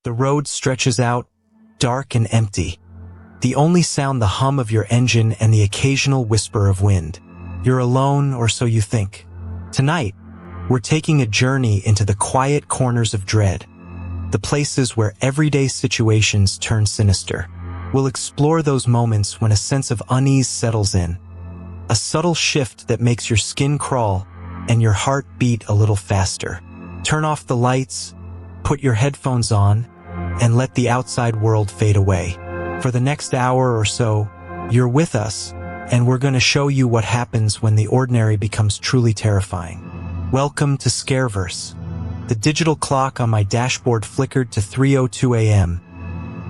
The road stretches out, dark and empty. The only sound the hum of your engine and the occasional whisper of wind. You're alone, or so you think. Tonight, we're taking a journey into the quiet corners of dread, the places where everyday situations turn sinister. We'll explore those moments when a sense of unease settles in, a subtle shift that makes your skin crawl and your heart beat a little faster. Turn off the lights, put your headphones on, and let the outside world fade away. For the next hour or so, you're with us, and we're going to show you what happens when the ordinary becomes truly terrifying. Welcome to Scareverse. The digital clock on my dashboard flickered to 3:02 a.m.,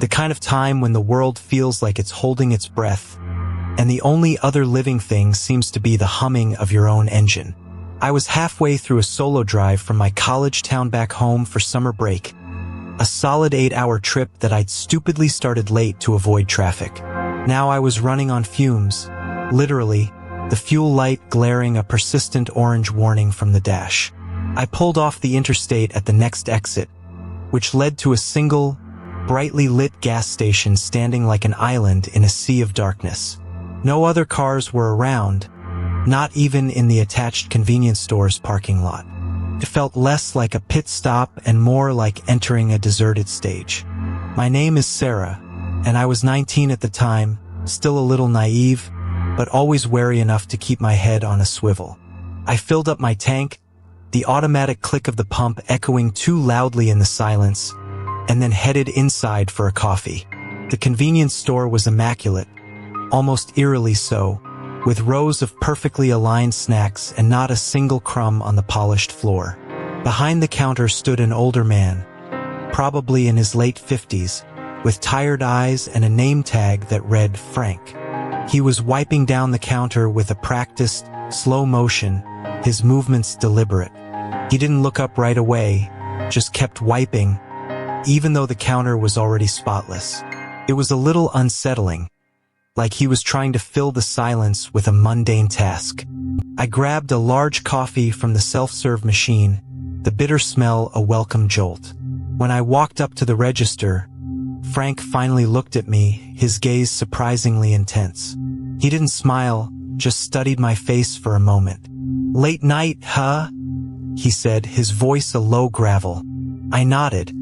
the kind of time when the world feels like it's holding its breath, and the only other living thing seems to be the humming of your own engine. I was halfway through a solo drive from my college town back home for summer break, a solid 8-hour trip that I'd stupidly started late to avoid traffic. Now I was running on fumes, literally, the fuel light glaring a persistent orange warning from the dash. I pulled off the interstate at the next exit, which led to a single, brightly lit gas station standing like an island in a sea of darkness. No other cars were around, not even in the attached convenience store's parking lot. It felt less like a pit stop and more like entering a deserted stage. My name is Sarah, and I was 19 at the time, still a little naive, but always wary enough to keep my head on a swivel. I filled up my tank, the automatic click of the pump echoing too loudly in the silence, and then headed inside for a coffee. The convenience store was immaculate, almost eerily so, with rows of perfectly aligned snacks and not a single crumb on the polished floor. Behind the counter stood an older man, probably in his late 50s, with tired eyes and a name tag that read Frank. He was wiping down the counter with a practiced, slow motion, his movements deliberate. He didn't look up right away, just kept wiping, even though the counter was already spotless. It was a little unsettling, like he was trying to fill the silence with a mundane task. I grabbed a large coffee from the self-serve machine, the bitter smell a welcome jolt. When I walked up to the register, Frank finally looked at me, his gaze surprisingly intense. He didn't smile, just studied my face for a moment. "Late night, huh?" he said, his voice a low gravel. I nodded,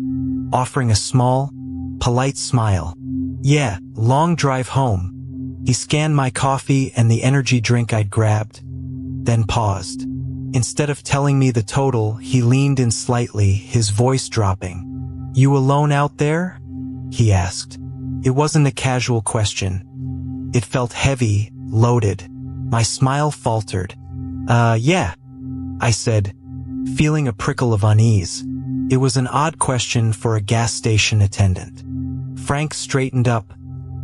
offering a small, polite smile. "Yeah, long drive home." He scanned my coffee and the energy drink I'd grabbed, then paused. Instead of telling me the total, he leaned in slightly, his voice dropping. "You alone out there?" he asked. It wasn't a casual question. It felt heavy, loaded. My smile faltered. Yeah," I said, feeling a prickle of unease. It was an odd question for a gas station attendant. Frank straightened up,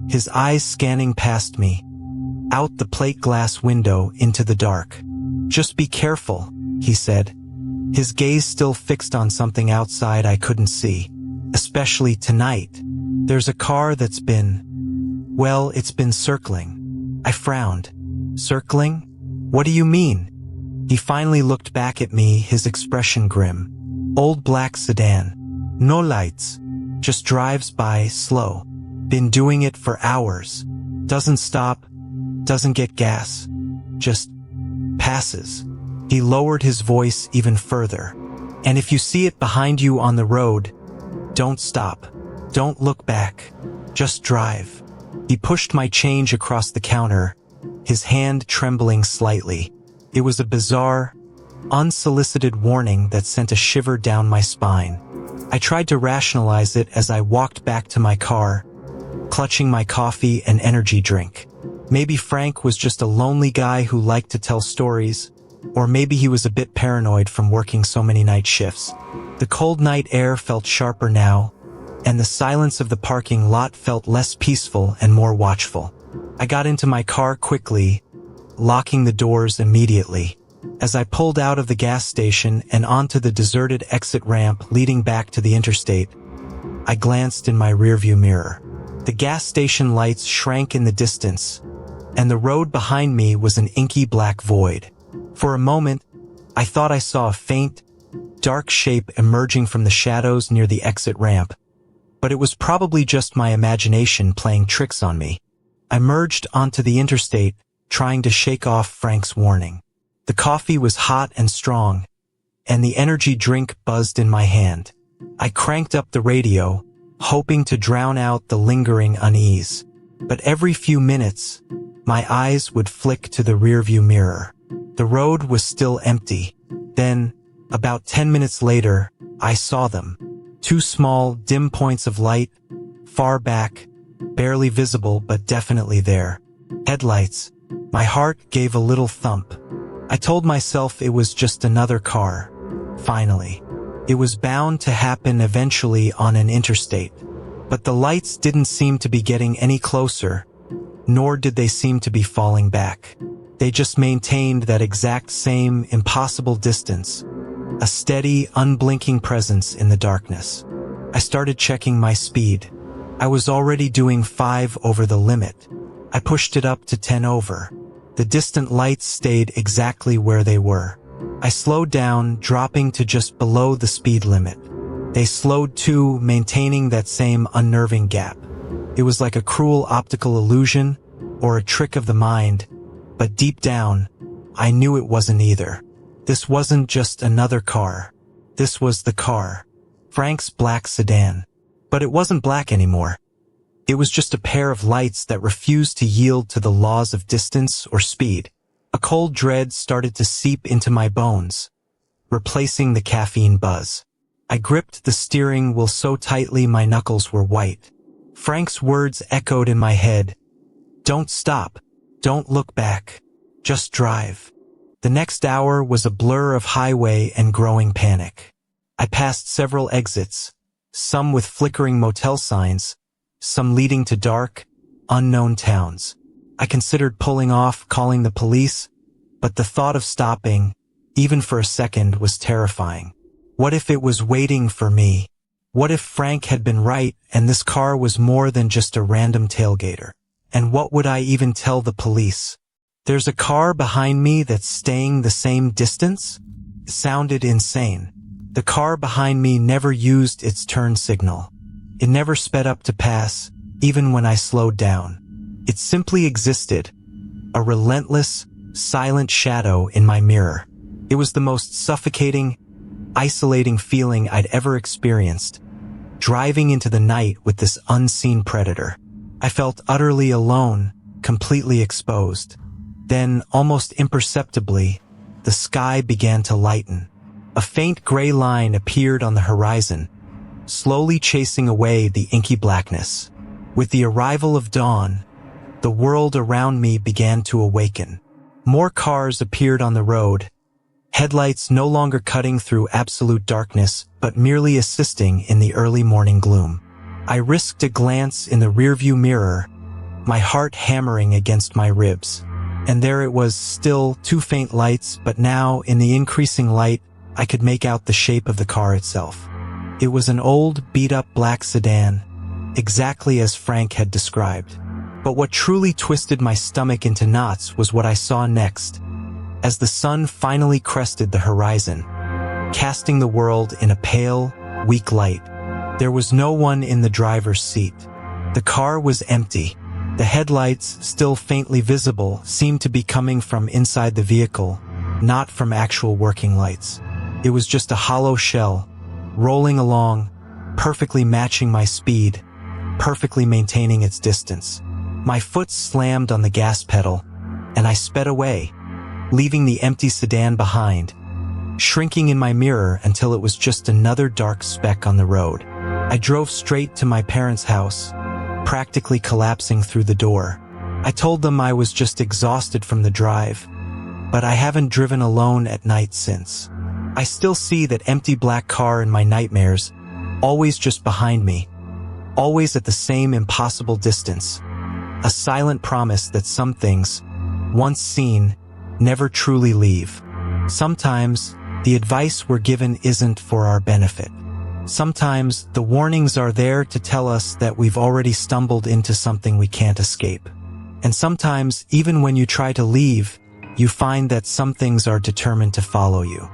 his eyes scanning past me, out the plate glass window into the dark. "Just be careful," he said, his gaze still fixed on something outside I couldn't see. "Especially tonight. There's a car that's it's been circling." I frowned. "Circling? What do you mean?" He finally looked back at me, his expression grim. "Old black sedan. No lights. Just drives by, slow. Been doing it for hours. Doesn't stop, doesn't get gas. Just passes." He lowered his voice even further. "And if you see it behind you on the road, don't stop. Don't look back. Just drive." He pushed my change across the counter, his hand trembling slightly. It was a bizarre, unsolicited warning that sent a shiver down my spine. I tried to rationalize it as I walked back to my car, clutching my coffee and energy drink. Maybe Frank was just a lonely guy who liked to tell stories, or maybe he was a bit paranoid from working so many night shifts. The cold night air felt sharper now, and the silence of the parking lot felt less peaceful and more watchful. I got into my car quickly, locking the doors immediately. As I pulled out of the gas station and onto the deserted exit ramp leading back to the interstate, I glanced in my rearview mirror. The gas station lights shrank in the distance, and the road behind me was an inky black void. For a moment, I thought I saw a faint, dark shape emerging from the shadows near the exit ramp, but it was probably just my imagination playing tricks on me. I merged onto the interstate, trying to shake off Frank's warning. The coffee was hot and strong, and the energy drink buzzed in my hand. I cranked up the radio, hoping to drown out the lingering unease. But every few minutes, my eyes would flick to the rearview mirror. The road was still empty. Then, about 10 minutes later, I saw them. Two small, dim points of light, far back, barely visible but definitely there. Headlights. My heart gave a little thump. I told myself it was just another car. Finally. It was bound to happen eventually on an interstate. But the lights didn't seem to be getting any closer, nor did they seem to be falling back. They just maintained that exact same impossible distance, a steady, unblinking presence in the darkness. I started checking my speed. I was already doing 5 over the limit. I pushed it up to 10 over. The distant lights stayed exactly where they were. I slowed down, dropping to just below the speed limit. They slowed too, maintaining that same unnerving gap. It was like a cruel optical illusion or a trick of the mind, but deep down, I knew it wasn't either. This wasn't just another car. This was the car. Frank's black sedan. But it wasn't black anymore. It was just a pair of lights that refused to yield to the laws of distance or speed. A cold dread started to seep into my bones, replacing the caffeine buzz. I gripped the steering wheel so tightly my knuckles were white. Frank's words echoed in my head. Don't stop. Don't look back. Just drive. The next hour was a blur of highway and growing panic. I passed several exits, some with flickering motel signs, some leading to dark, unknown towns. I considered pulling off, calling the police, but the thought of stopping, even for a second, was terrifying. What if it was waiting for me? What if Frank had been right and this car was more than just a random tailgater? And what would I even tell the police? There's a car behind me that's staying the same distance? It sounded insane. The car behind me never used its turn signal. It never sped up to pass, even when I slowed down. It simply existed, a relentless, silent shadow in my mirror. It was the most suffocating, isolating feeling I'd ever experienced, driving into the night with this unseen predator. I felt utterly alone, completely exposed. Then, almost imperceptibly, the sky began to lighten. A faint gray line appeared on the horizon, slowly chasing away the inky blackness. With the arrival of dawn, the world around me began to awaken. More cars appeared on the road, headlights no longer cutting through absolute darkness, but merely assisting in the early morning gloom. I risked a glance in the rearview mirror, my heart hammering against my ribs. And there it was, still 2 faint lights, but now, in the increasing light, I could make out the shape of the car itself. It was an old, beat-up black sedan, exactly as Frank had described. But what truly twisted my stomach into knots was what I saw next, as the sun finally crested the horizon, casting the world in a pale, weak light. There was no one in the driver's seat. The car was empty. The headlights, still faintly visible, seemed to be coming from inside the vehicle, not from actual working lights. It was just a hollow shell, rolling along, perfectly matching my speed, perfectly maintaining its distance. My foot slammed on the gas pedal, and I sped away, leaving the empty sedan behind, shrinking in my mirror until it was just another dark speck on the road. I drove straight to my parents' house, practically collapsing through the door. I told them I was just exhausted from the drive, but I haven't driven alone at night since. I still see that empty black car in my nightmares, always just behind me, always at the same impossible distance. A silent promise that some things, once seen, never truly leave. Sometimes, the advice we're given isn't for our benefit. Sometimes, the warnings are there to tell us that we've already stumbled into something we can't escape. And sometimes, even when you try to leave, you find that some things are determined to follow you.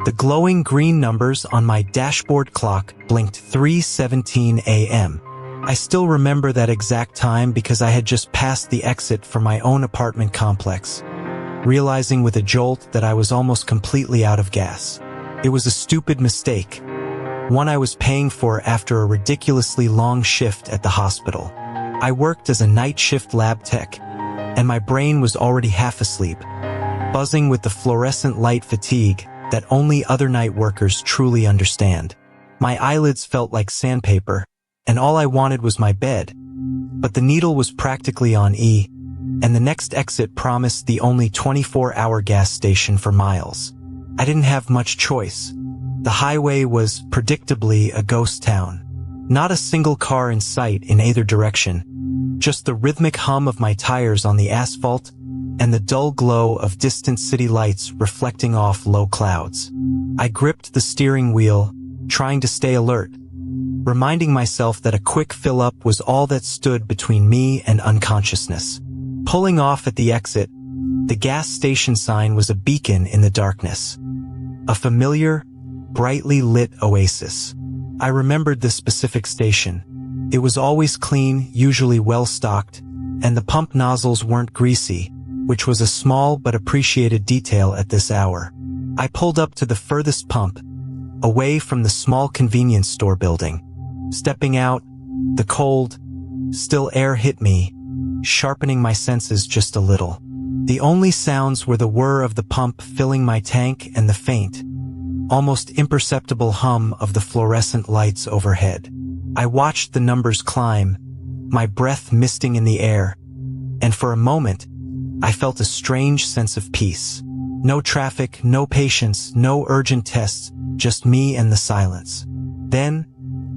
The glowing green numbers on my dashboard clock blinked 3:17 a.m. I still remember that exact time because I had just passed the exit for my own apartment complex, realizing with a jolt that I was almost completely out of gas. It was a stupid mistake, one I was paying for after a ridiculously long shift at the hospital. I worked as a night shift lab tech, and my brain was already half asleep, buzzing with the fluorescent light fatigue that only other night workers truly understand. My eyelids felt like sandpaper, and all I wanted was my bed. But the needle was practically on E, and the next exit promised the only 24-hour gas station for miles. I didn't have much choice. The highway was predictably a ghost town. Not a single car in sight in either direction, just the rhythmic hum of my tires on the asphalt and the dull glow of distant city lights reflecting off low clouds. I gripped the steering wheel, trying to stay alert, reminding myself that a quick fill-up was all that stood between me and unconsciousness. Pulling off at the exit, the gas station sign was a beacon in the darkness. A familiar, brightly lit oasis. I remembered this specific station. It was always clean, usually well-stocked, and the pump nozzles weren't greasy, which was a small but appreciated detail at this hour. I pulled up to the furthest pump, away from the small convenience store building. Stepping out, the cold, still air hit me, sharpening my senses just a little. The only sounds were the whir of the pump filling my tank and the faint, almost imperceptible hum of the fluorescent lights overhead. I watched the numbers climb, my breath misting in the air, and for a moment, I felt a strange sense of peace. No traffic, no patients, no urgent tests, just me and the silence. Then,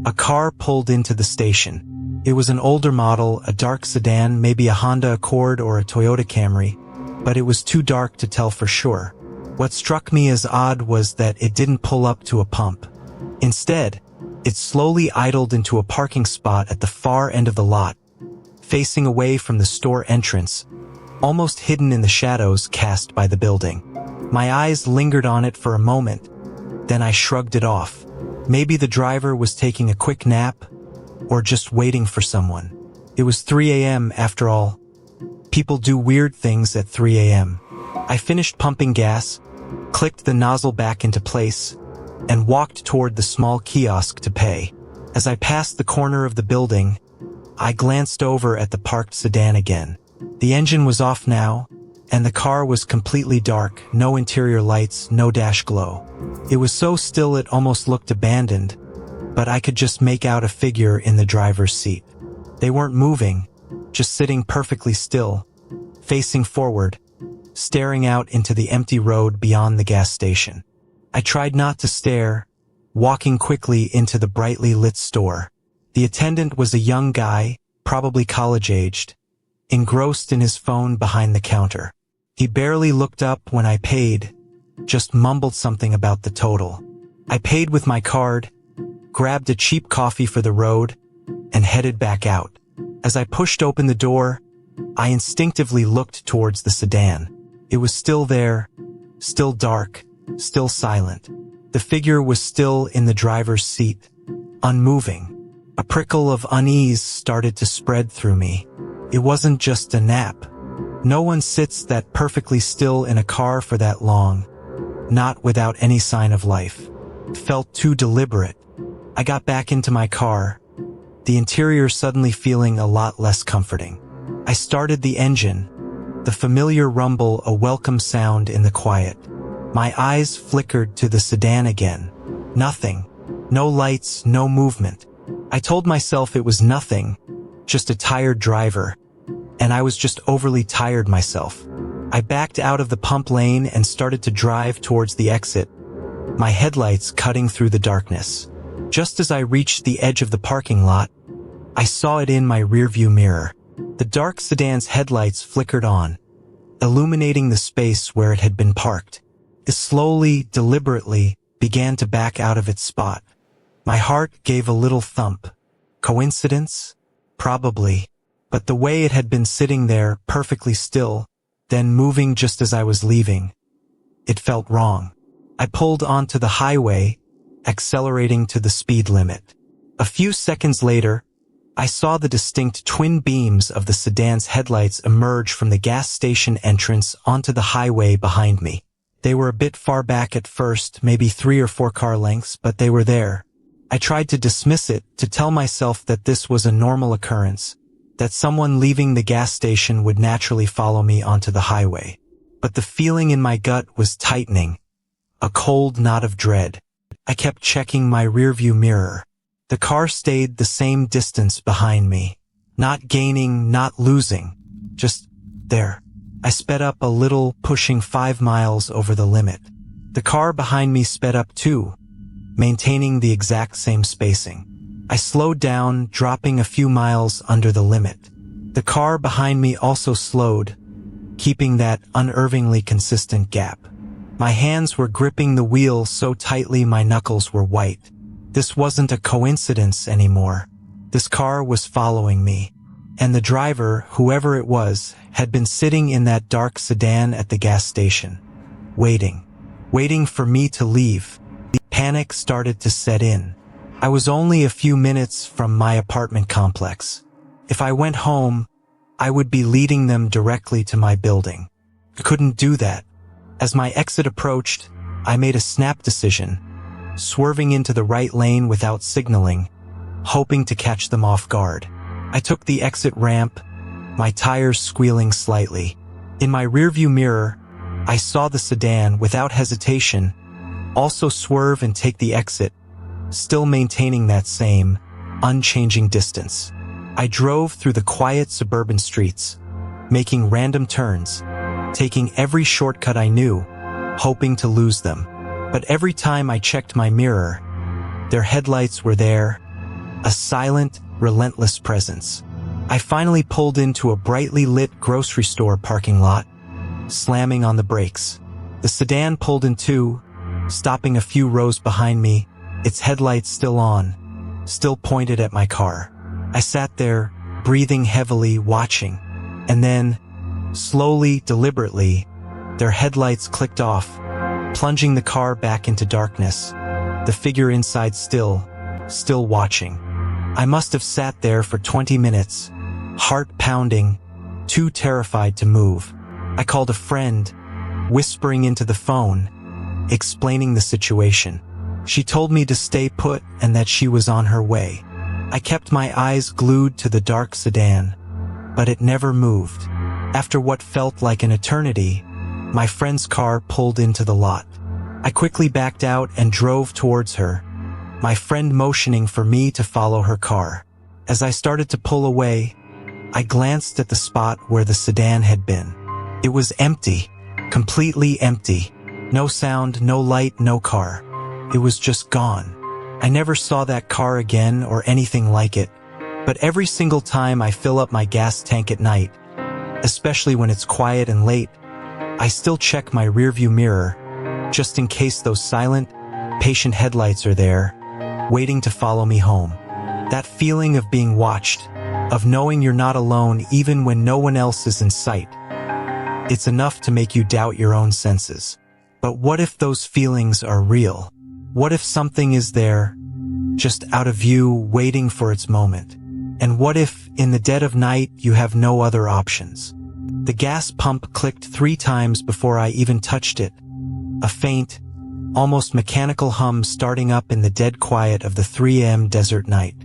a car pulled into the station. It was an older model, a dark sedan, maybe a Honda Accord or a Toyota Camry, but it was too dark to tell for sure. What struck me as odd was that it didn't pull up to a pump. Instead, it slowly idled into a parking spot at the far end of the lot, facing away from the store entrance, almost hidden in the shadows cast by the building. My eyes lingered on it for a moment, then I shrugged it off. Maybe the driver was taking a quick nap, or just waiting for someone. It was 3 a.m. after all. People do weird things at 3 a.m. I finished pumping gas, clicked the nozzle back into place, and walked toward the small kiosk to pay. As I passed the corner of the building, I glanced over at the parked sedan again. The engine was off now, and the car was completely dark, no interior lights, no dash glow. It was so still it almost looked abandoned, but I could just make out a figure in the driver's seat. They weren't moving, just sitting perfectly still, facing forward, staring out into the empty road beyond the gas station. I tried not to stare, walking quickly into the brightly lit store. The attendant was a young guy, probably college-aged, engrossed in his phone behind the counter. He barely looked up when I paid, just mumbled something about the total. I paid with my card, grabbed a cheap coffee for the road, and headed back out. As I pushed open the door, I instinctively looked towards the sedan. It was still there, still dark, still silent. The figure was still in the driver's seat, unmoving. A prickle of unease started to spread through me. It wasn't just a nap. No one sits that perfectly still in a car for that long, not without any sign of life. It felt too deliberate. I got back into my car, the interior suddenly feeling a lot less comforting. I started the engine, the familiar rumble a welcome sound in the quiet. My eyes flickered to the sedan again. Nothing. No lights, no movement. I told myself it was nothing, just a tired driver, and I was just overly tired myself. I backed out of the pump lane and started to drive towards the exit, my headlights cutting through the darkness. Just as I reached the edge of the parking lot, I saw it in my rearview mirror. The dark sedan's headlights flickered on, illuminating the space where it had been parked. It slowly, deliberately, began to back out of its spot. My heart gave a little thump. Coincidence? Probably. But the way it had been sitting there, perfectly still, then moving just as I was leaving, it felt wrong. I pulled onto the highway, accelerating to the speed limit. A few seconds later, I saw the distinct twin beams of the sedan's headlights emerge from the gas station entrance onto the highway behind me. They were a bit far back at first, maybe 3 or 4 car lengths, but they were there. I tried to dismiss it, to tell myself that this was a normal occurrence, that someone leaving the gas station would naturally follow me onto the highway. But the feeling in my gut was tightening, a cold knot of dread. I kept checking my rearview mirror. The car stayed the same distance behind me. Not gaining, not losing. Just there. I sped up a little, pushing 5 miles over the limit. The car behind me sped up too, maintaining the exact same spacing. I slowed down, dropping a few miles under the limit. The car behind me also slowed, keeping that unnervingly consistent gap. My hands were gripping the wheel so tightly my knuckles were white. This wasn't a coincidence anymore. This car was following me. And the driver, whoever it was, had been sitting in that dark sedan at the gas station, waiting for me to leave. Panic started to set in. I was only a few minutes from my apartment complex. If I went home, I would be leading them directly to my building. I couldn't do that. As my exit approached, I made a snap decision, swerving into the right lane without signaling, hoping to catch them off guard. I took the exit ramp, my tires squealing slightly. In my rearview mirror, I saw the sedan, without hesitation, also swerve and take the exit, still maintaining that same, unchanging distance. I drove through the quiet suburban streets, making random turns, taking every shortcut I knew, hoping to lose them. But every time I checked my mirror, their headlights were there, a silent, relentless presence. I finally pulled into a brightly lit grocery store parking lot, slamming on the brakes. The sedan pulled in too, stopping a few rows behind me, its headlights still on, still pointed at my car. I sat there, breathing heavily, watching. And then, slowly, deliberately, their headlights clicked off, plunging the car back into darkness, the figure inside still watching. I must have sat there for 20 minutes, heart pounding, too terrified to move. I called a friend, whispering into the phone, explaining the situation. She told me to stay put and that she was on her way. I kept my eyes glued to the dark sedan, but it never moved. After what felt like an eternity, my friend's car pulled into the lot. I quickly backed out and drove towards her, my friend motioning for me to follow her car. As I started to pull away, I glanced at the spot where the sedan had been. It was empty, completely empty. No sound, no light, no car. It was just gone. I never saw that car again or anything like it. But every single time I fill up my gas tank at night, especially when it's quiet and late, I still check my rearview mirror, just in case those silent, patient headlights are there, waiting to follow me home. That feeling of being watched, of knowing you're not alone even when no one else is in sight. It's enough to make you doubt your own senses. But what if those feelings are real? What if something is there, just out of view, waiting for its moment? And what if, in the dead of night, you have no other options? The gas pump clicked 3 times before I even touched it. A faint, almost mechanical hum starting up in the dead quiet of the 3 a.m. desert night.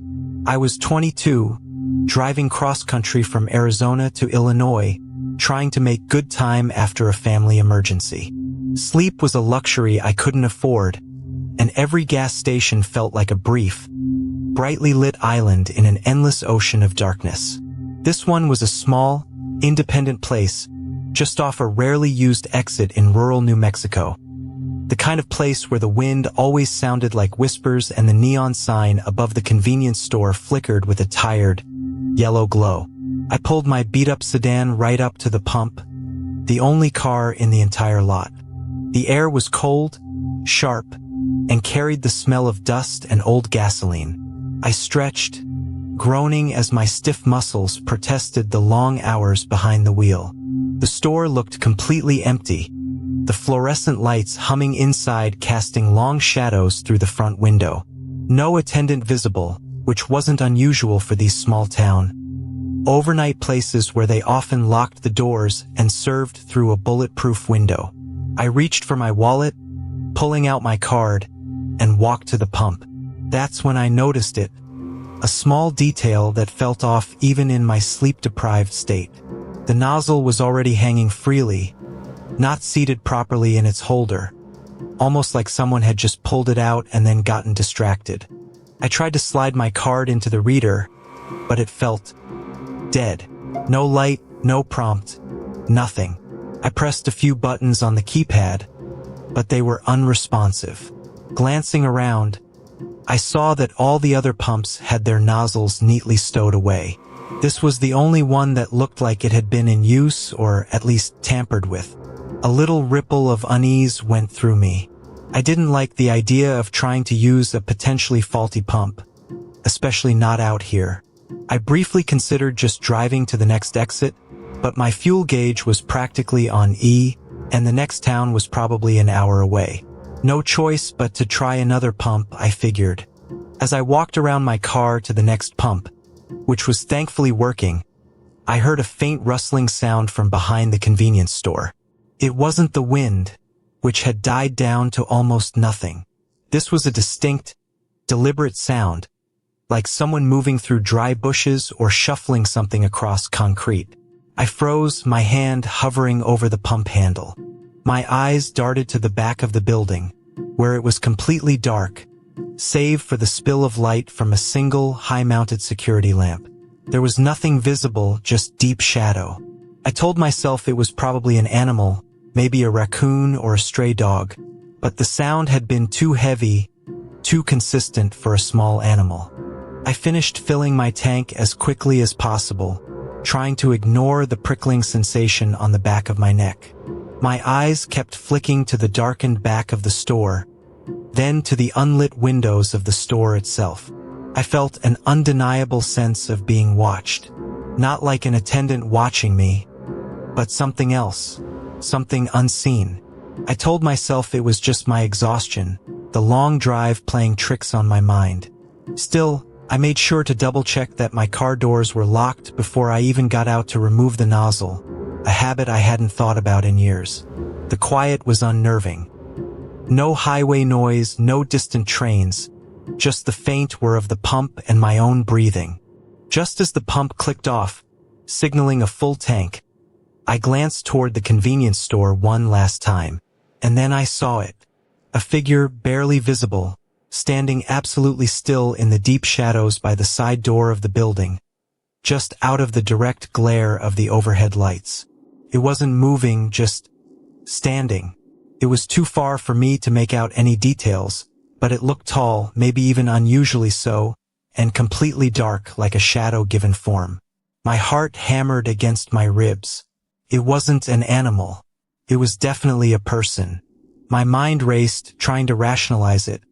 I was 22, driving cross-country from Arizona to Illinois, trying to make good time after a family emergency. Sleep was a luxury I couldn't afford, and every gas station felt like a brief, brightly lit island in an endless ocean of darkness. This one was a small, independent place, just off a rarely used exit in rural New Mexico. The kind of place where the wind always sounded like whispers and the neon sign above the convenience store flickered with a tired, yellow glow. I pulled my beat-up sedan right up to the pump, the only car in the entire lot. The air was cold, sharp, and carried the smell of dust and old gasoline. I stretched, groaning as my stiff muscles protested the long hours behind the wheel. The store looked completely empty, the fluorescent lights humming inside casting long shadows through the front window. No attendant visible, which wasn't unusual for these small town overnight places where they often locked the doors and served through a bulletproof window. I reached for my wallet, pulling out my card, and walked to the pump. That's when I noticed it, a small detail that felt off even in my sleep-deprived state. The nozzle was already hanging freely, not seated properly in its holder, almost like someone had just pulled it out and then gotten distracted. I tried to slide my card into the reader, but it felt dead. No light, no prompt, nothing. I pressed a few buttons on the keypad, but they were unresponsive. Glancing around, I saw that all the other pumps had their nozzles neatly stowed away. This was the only one that looked like it had been in use or at least tampered with. A little ripple of unease went through me. I didn't like the idea of trying to use a potentially faulty pump, especially not out here. I briefly considered just driving to the next exit, but my fuel gauge was practically on E, and the next town was probably an hour away. No choice but to try another pump, I figured. As I walked around my car to the next pump, which was thankfully working, I heard a faint rustling sound from behind the convenience store. It wasn't the wind, which had died down to almost nothing. This was a distinct, deliberate sound, like someone moving through dry bushes or shuffling something across concrete. I froze, my hand hovering over the pump handle. My eyes darted to the back of the building, where it was completely dark, save for the spill of light from a single high-mounted security lamp. There was nothing visible, just deep shadow. I told myself it was probably an animal, maybe a raccoon or a stray dog, but the sound had been too heavy, too consistent for a small animal. I finished filling my tank as quickly as possible, trying to ignore the prickling sensation on the back of my neck. My eyes kept flicking to the darkened back of the store, then to the unlit windows of the store itself. I felt an undeniable sense of being watched, not like an attendant watching me, but something else, something unseen. I told myself it was just my exhaustion, the long drive playing tricks on my mind. Still, I made sure to double-check that my car doors were locked before I even got out to remove the nozzle, a habit I hadn't thought about in years. The quiet was unnerving. No highway noise, no distant trains, just the faint whir of the pump and my own breathing. Just as the pump clicked off, signaling a full tank, I glanced toward the convenience store one last time, and then I saw it. A figure barely visible, standing absolutely still in the deep shadows by the side door of the building, just out of the direct glare of the overhead lights. It wasn't moving, just standing. It was too far for me to make out any details, but it looked tall, maybe even unusually so, and completely dark like a shadow given form. My heart hammered against my ribs. It wasn't an animal. It was definitely a person. My mind raced, trying to rationalize it.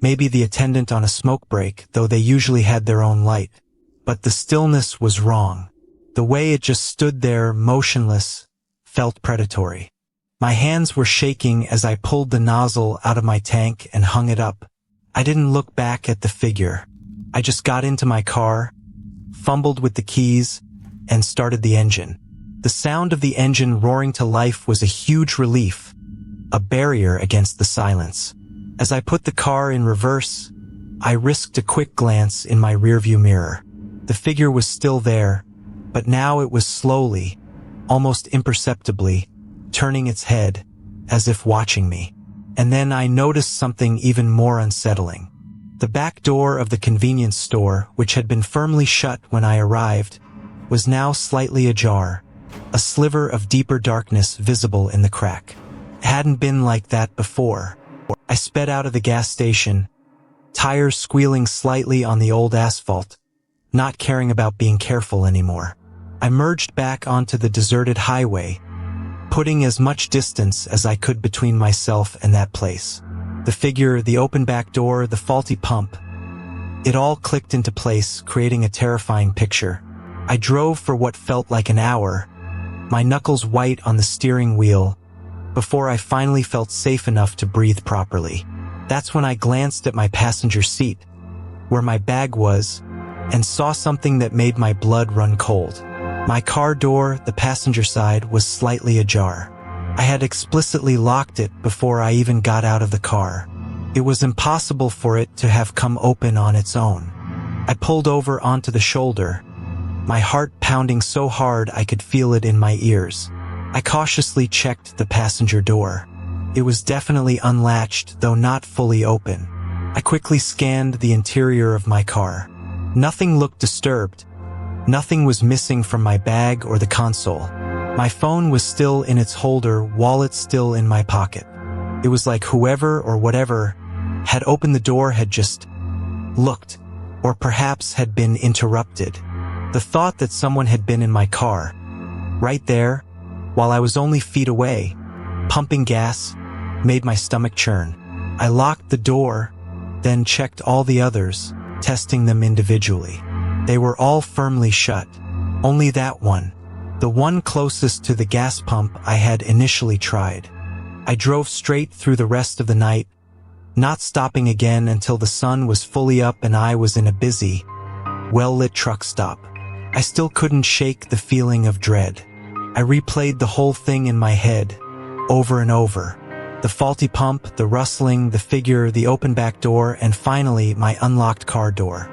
Maybe the attendant on a smoke break, though they usually had their own light. But the stillness was wrong. The way it just stood there, motionless, felt predatory. My hands were shaking as I pulled the nozzle out of my tank and hung it up. I didn't look back at the figure. I just got into my car, fumbled with the keys, and started the engine. The sound of the engine roaring to life was a huge relief, a barrier against the silence. As I put the car in reverse, I risked a quick glance in my rearview mirror. The figure was still there, but now it was slowly, almost imperceptibly, turning its head, as if watching me. And then I noticed something even more unsettling. The back door of the convenience store, which had been firmly shut when I arrived, was now slightly ajar, a sliver of deeper darkness visible in the crack. It hadn't been like that before. I sped out of the gas station, tires squealing slightly on the old asphalt, not caring about being careful anymore. I merged back onto the deserted highway, putting as much distance as I could between myself and that place. The figure, the open back door, the faulty pump. It all clicked into place, creating a terrifying picture. I drove for what felt like an hour, my knuckles white on the steering wheel, before I finally felt safe enough to breathe properly. That's when I glanced at my passenger seat, where my bag was, and saw something that made my blood run cold. My car door, the passenger side, was slightly ajar. I had explicitly locked it before I even got out of the car. It was impossible for it to have come open on its own. I pulled over onto the shoulder, my heart pounding so hard I could feel it in my ears. I cautiously checked the passenger door. It was definitely unlatched, though not fully open. I quickly scanned the interior of my car. Nothing looked disturbed. Nothing was missing from my bag or the console. My phone was still in its holder, wallet still in my pocket. It was like whoever or whatever had opened the door had just looked, or perhaps had been interrupted. The thought that someone had been in my car, right there, while I was only feet away, pumping gas, made my stomach churn. I locked the door, then checked all the others, testing them individually. They were all firmly shut. Only that one, the one closest to the gas pump I had initially tried. I drove straight through the rest of the night, not stopping again until the sun was fully up and I was in a busy, well-lit truck stop. I still couldn't shake the feeling of dread. I replayed the whole thing in my head, over and over. The faulty pump, the rustling, the figure, the open back door, and finally my unlocked car door.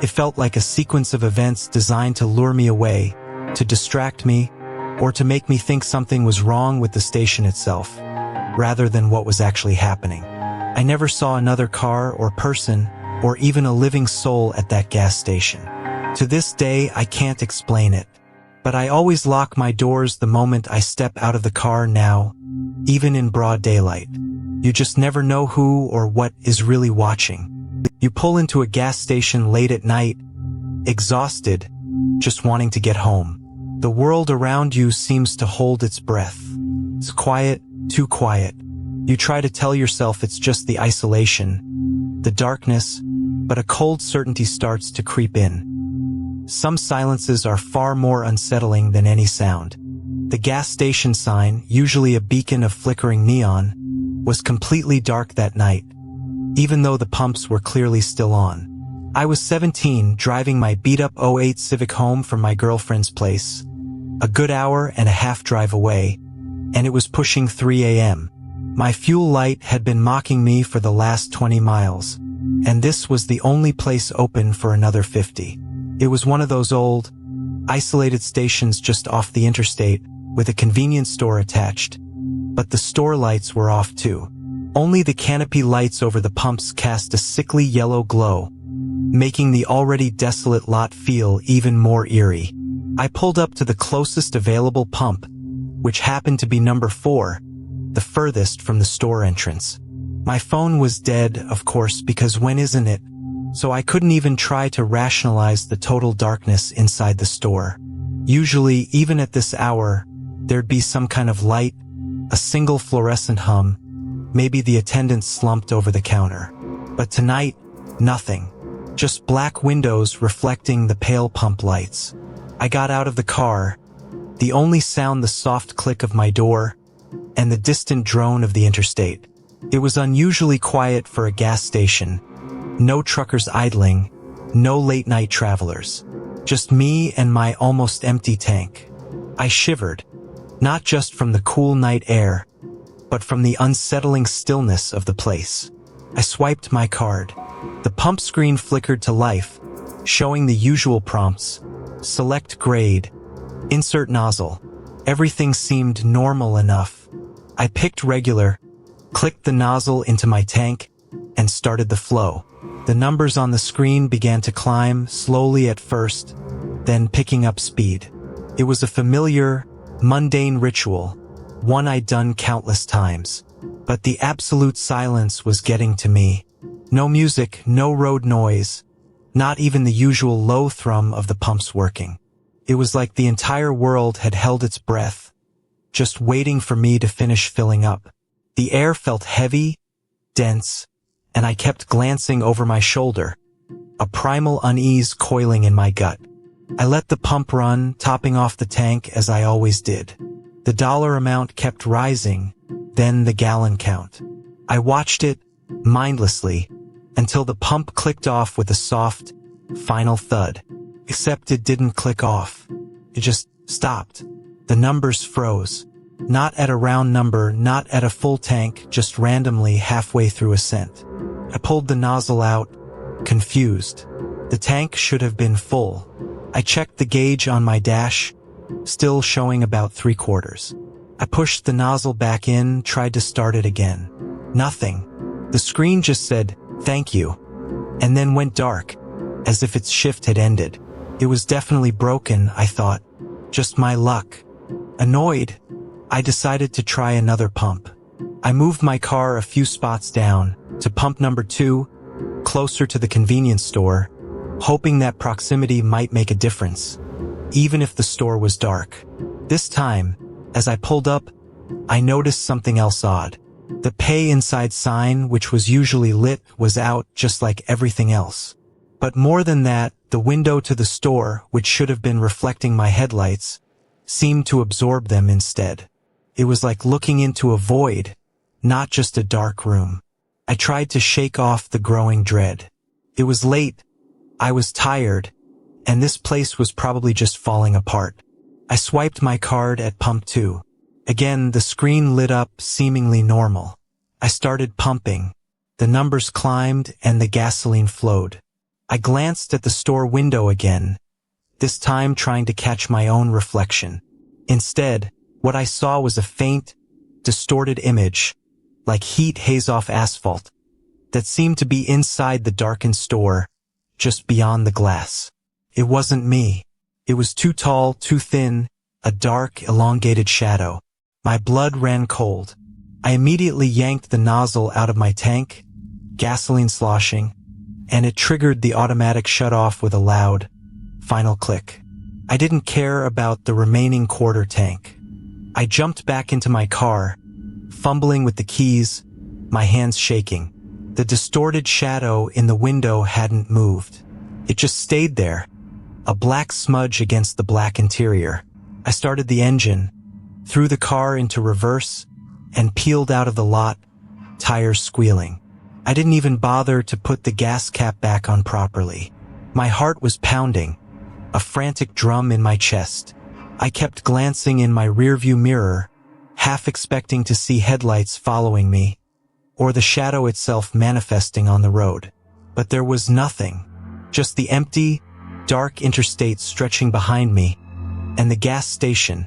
It felt like a sequence of events designed to lure me away, to distract me, or to make me think something was wrong with the station itself, rather than what was actually happening. I never saw another car or person, or even a living soul at that gas station. To this day, I can't explain it. But I always lock my doors the moment I step out of the car now, even in broad daylight. You just never know who or what is really watching. You pull into a gas station late at night, exhausted, just wanting to get home. The world around you seems to hold its breath. It's quiet, too quiet. You try to tell yourself it's just the isolation, the darkness, but a cold certainty starts to creep in. Some silences are far more unsettling than any sound. The gas station sign, usually a beacon of flickering neon, was completely dark that night, even though the pumps were clearly still on. I was 17, driving my beat-up '08 Civic home from my girlfriend's place, a good hour and a half drive away, and it was pushing 3 a.m. My fuel light had been mocking me for the last 20 miles, and this was the only place open for another 50. It was one of those old, isolated stations just off the interstate, with a convenience store attached. But the store lights were off too. Only the canopy lights over the pumps cast a sickly yellow glow, making the already desolate lot feel even more eerie. I pulled up to the closest available pump, which happened to be number 4, the furthest from the store entrance. My phone was dead, of course, because when isn't it? So I couldn't even try to rationalize the total darkness inside the store. Usually, even at this hour, there'd be some kind of light, a single fluorescent hum, maybe the attendant slumped over the counter. But tonight, nothing. Just black windows reflecting the pale pump lights. I got out of the car, the only sound the soft click of my door, and the distant drone of the interstate. It was unusually quiet for a gas station. No truckers idling, no late-night travelers. Just me and my almost empty tank. I shivered, not just from the cool night air, but from the unsettling stillness of the place. I swiped my card. The pump screen flickered to life, showing the usual prompts: select grade, insert nozzle. Everything seemed normal enough. I picked regular, clicked the nozzle into my tank, and started the flow. The numbers on the screen began to climb, slowly at first, then picking up speed. It was a familiar, mundane ritual, one I'd done countless times. But the absolute silence was getting to me. No music, no road noise, not even the usual low thrum of the pumps working. It was like the entire world had held its breath, just waiting for me to finish filling up. The air felt heavy, dense, and I kept glancing over my shoulder, a primal unease coiling in my gut. I let the pump run, topping off the tank as I always did. The dollar amount kept rising, then the gallon count. I watched it, mindlessly, until the pump clicked off with a soft, final thud. Except it didn't click off. It just stopped. The numbers froze. Not at a round number, not at a full tank, just randomly halfway through a cent. I pulled the nozzle out, confused. The tank should have been full. I checked the gauge on my dash, still showing about 3/4. I pushed the nozzle back in, tried to start it again. Nothing. The screen just said, "Thank you," and then went dark, as if its shift had ended. It was definitely broken, I thought. Just my luck. Annoyed, I decided to try another pump. I moved my car a few spots down, to pump number 2, closer to the convenience store, hoping that proximity might make a difference, even if the store was dark. This time, as I pulled up, I noticed something else odd. The pay inside sign, which was usually lit, was out just like everything else. But more than that, the window to the store, which should have been reflecting my headlights, seemed to absorb them instead. It was like looking into a void, not just a dark room. I tried to shake off the growing dread. It was late, I was tired, and this place was probably just falling apart. I swiped my card at pump 2. Again, the screen lit up, seemingly normal. I started pumping. The numbers climbed and the gasoline flowed. I glanced at the store window again, this time trying to catch my own reflection. Instead, what I saw was a faint, distorted image, like heat haze off asphalt, that seemed to be inside the darkened store, just beyond the glass. It wasn't me. It was too tall, too thin, a dark, elongated shadow. My blood ran cold. I immediately yanked the nozzle out of my tank, gasoline sloshing, and it triggered the automatic shut-off with a loud, final click. I didn't care about the remaining quarter tank. I jumped back into my car, fumbling with the keys, my hands shaking. The distorted shadow in the window hadn't moved. It just stayed there, a black smudge against the black interior. I started the engine, threw the car into reverse, and peeled out of the lot, tires squealing. I didn't even bother to put the gas cap back on properly. My heart was pounding, a frantic drum in my chest. I kept glancing in my rearview mirror, half expecting to see headlights following me, or the shadow itself manifesting on the road. But there was nothing, just the empty, dark interstate stretching behind me, and the gas station,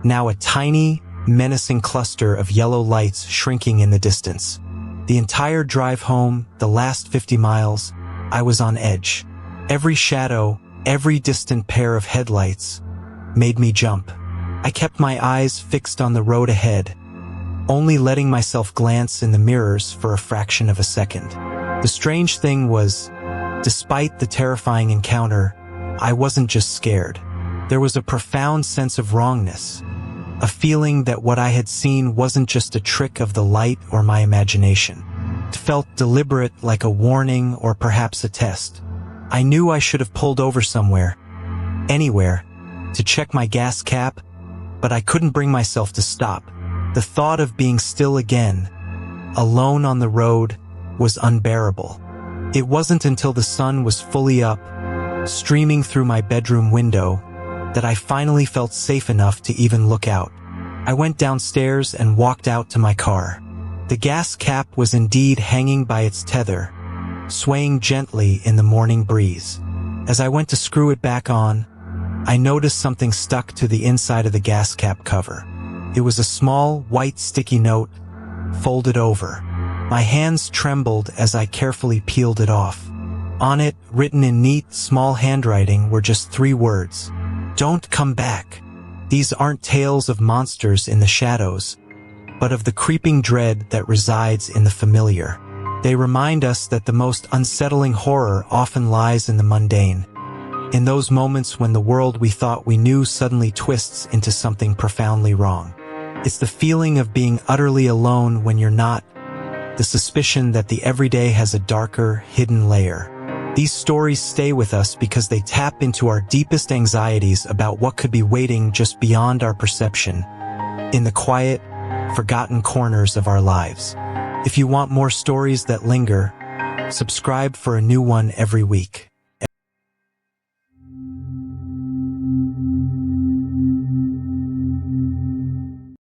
now a tiny, menacing cluster of yellow lights shrinking in the distance. The entire drive home, the last 50 miles, I was on edge. Every shadow, every distant pair of headlights, made me jump. I kept my eyes fixed on the road ahead, only letting myself glance in the mirrors for a fraction of a second. The strange thing was, despite the terrifying encounter, I wasn't just scared. There was a profound sense of wrongness, a feeling that what I had seen wasn't just a trick of the light or my imagination. It felt deliberate, like a warning or perhaps a test. I knew I should have pulled over somewhere, anywhere, to check my gas cap, but I couldn't bring myself to stop. The thought of being still again, alone on the road, was unbearable. It wasn't until the sun was fully up, streaming through my bedroom window, that I finally felt safe enough to even look out. I went downstairs and walked out to my car. The gas cap was indeed hanging by its tether, swaying gently in the morning breeze. As I went to screw it back on, I noticed something stuck to the inside of the gas cap cover. It was a small, white sticky note, folded over. My hands trembled as I carefully peeled it off. On it, written in neat, small handwriting, were just 3 words. Don't come back. These aren't tales of monsters in the shadows, but of the creeping dread that resides in the familiar. They remind us that the most unsettling horror often lies in the mundane, in those moments when the world we thought we knew suddenly twists into something profoundly wrong. It's the feeling of being utterly alone when you're not, the suspicion that the everyday has a darker, hidden layer. These stories stay with us because they tap into our deepest anxieties about what could be waiting just beyond our perception. In the quiet, forgotten corners of our lives. If you want more stories that linger, subscribe for a new one every week.